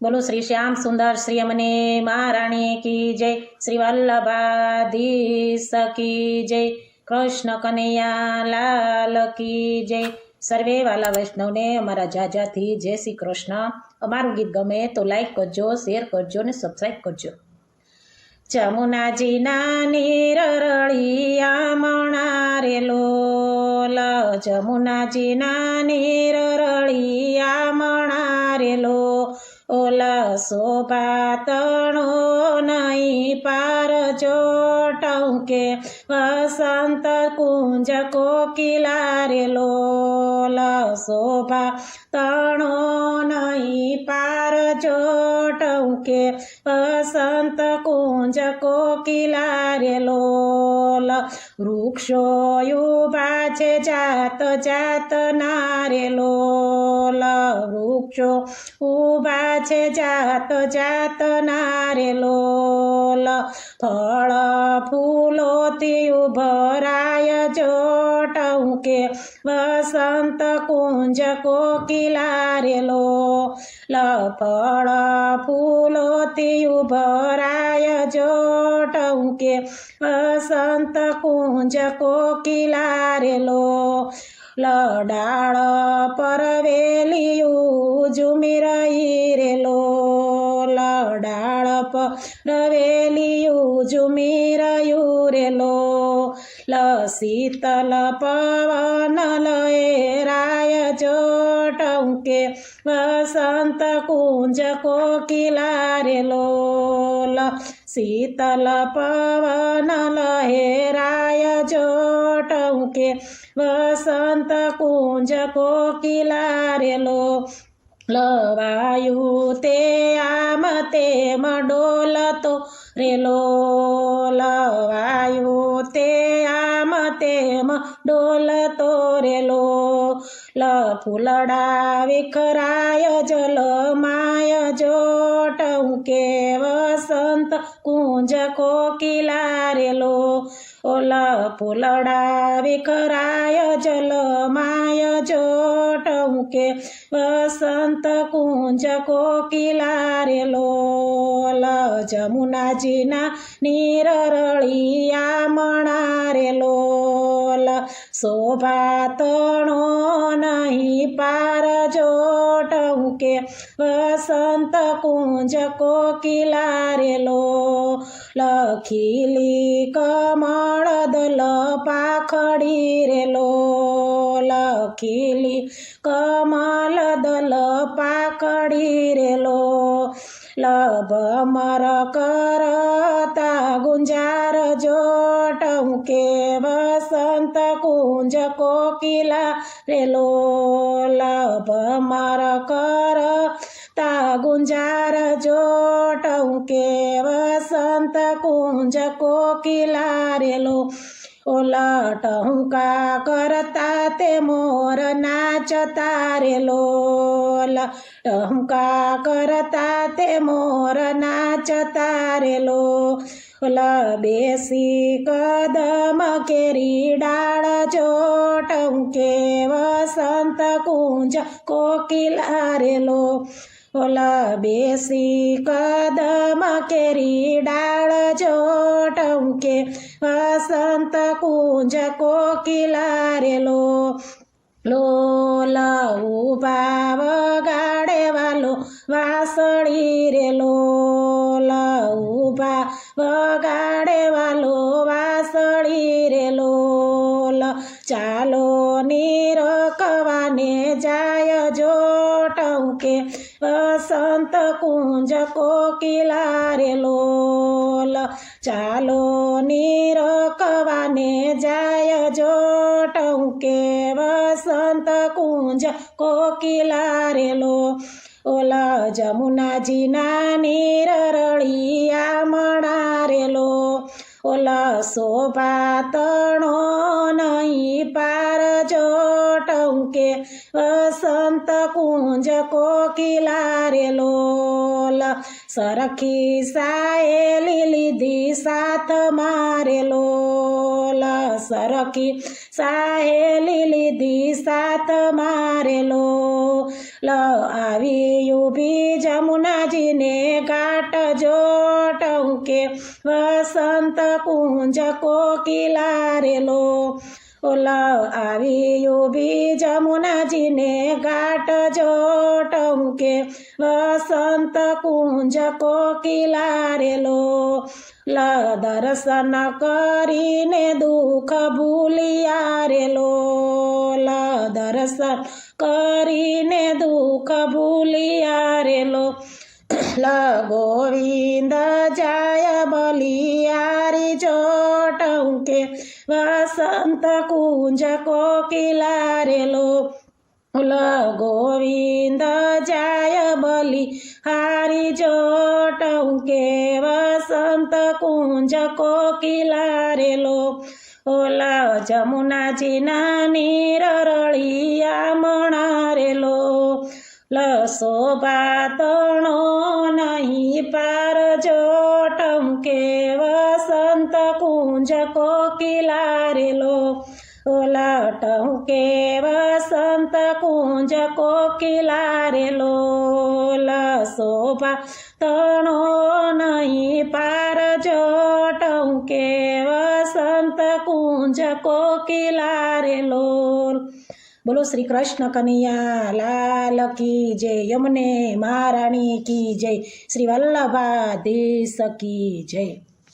बोलो श्री श्याम सुंदर श्री अमने महाराणी की जय, श्री वल्लभाधीश की जय, कृष्ण कन्हैया लाल की जय। सर्वे वाला वैष्णव ने अमरा जाजा थी जय श्री कृष्ण। अमारू गीत गमे तो लाइक करजो, शेर करजो ने सब्सक्राइब करजो। जमुनाजी ना नीर रळिया मणा रे लोल, जमुनाजी ना नीर रळिया मणा रे लो ओला शोभा तणो नहीं पार जोटौके वसंत कुंज कोकिला रे लोल, शोभा तणो नहीं पार जोटौके वसंत कुंज कोकिला रे लोल। वृक्षो युवा छे जात जात ना रे लोल, वृक्षो उभा छे जात जात ना रे लोल। फळ फूलोती उभराय जोटौके वसंत कुंज कोकिला रे लोल, फळ फूलोती उभराय जोटौके वसंत कुंज कोकिला रे लोल। डाळ परवेलियू झूमी रही रे लोल, डाळ परवेलियू झूमी रह्यू रे लोल। शीतल पवन लहराय जोटौके वसंत कुंज कोकिला रे लोल, शीतल पवन लहराय जोटौके वसंत कुंज कोकिला रे लोल। वायु ते आम तेम डोलतो रे लोल, वायु ते आम तेम डोलतो रे लोल। फूलड़ा विखराय जलमाय जोटौके वसंत कुंज कोकिला रे लोल, फूलड़ा विखराय जलमाय जोटौके वसंत कुंज कोकिला रे लोल। जमुनाजी ना नीर रळिया मणा रे लोल, शोभा तणो नहीं पार जोटौके वसंत कुंज कोकिला रे लोल। खिली कमळ दल पाखडी रे लोल, खिली कमल दल पाखडी रे लोल। भमर करता गुंजार जोटौके वसंत कुंज कोकिला रे लोल, भमर करता गुंजार जोटौके वसंत कुंज कोकिला रे लोल। टहुका करता ते मोर नाचता रे लोल, टहुका करता ते मोर नाचता रे लोल। बेसी कदम केरी डाळ जोटौके वसंत कुंज कोकिला रे लोल, बेसी कदम केरी डाळ जोटौके वसंत कुंज कोकिला रे लोल। उभा वगाडे वालो वासळी रे लोल, उभा वगाडे वालो वासळी रे लोल। चालो निरखवाने जाय जोटौके वसंत कुंज कोकिला रे लोल, चालो निरखवाने जाय जोटौके वसंत कुंज कोकिला रे लोल। जमुनाजी ना नीर रळिया मणा रे लोल, शोभा तणो नहीं पार जोटौ ટહુકે વસંત કુંજ કોકિલા રે લોલ સરખી સાયેલી લીધી સાથ મારે લોલ સરખી સાહેલી લીધી સાથ મારે લોલ આવી ઊભી જમુનાજીને ઘાટ જો ટહુકે વસંત કુંજ કોકિલા રે લોલ આવી ઊભી જમુનાજીને ઘાટ જો ટહુકે વસંત કુંજ કોકિલા રે લોલ દર્શન કરીને દુઃખ ભૂલિયા રે લોલ દર્શન કરીને દુઃખ ભૂલિયા રે લોલ ગોવિંદ જાય બલિયારી ચોટંકે વસંત કુંજ કોકિલા રે લોલ ગોવિંદ જાય બલિ હારી ચોટંકે વસંત કુંજ કોકિલા રે લોલ જમુનાજીના નીર રળિયા મણા રે લોલ શોભા તણો નહીં પાર જોટંકે વસંત કુંજ કોકિલા રે લોલ ટહુકે વસંત કુંજ કોકિલા રે લોલ શોભા તણો નહીં પાર જોટંકે વસંત કુંજ કોકિલા રે લોલ બોલો શ્રી કૃષ્ણ કનૈયા લાલ કી જય યમને મહારાણી કી જય શ્રી વલ્લભાધીશ કી જય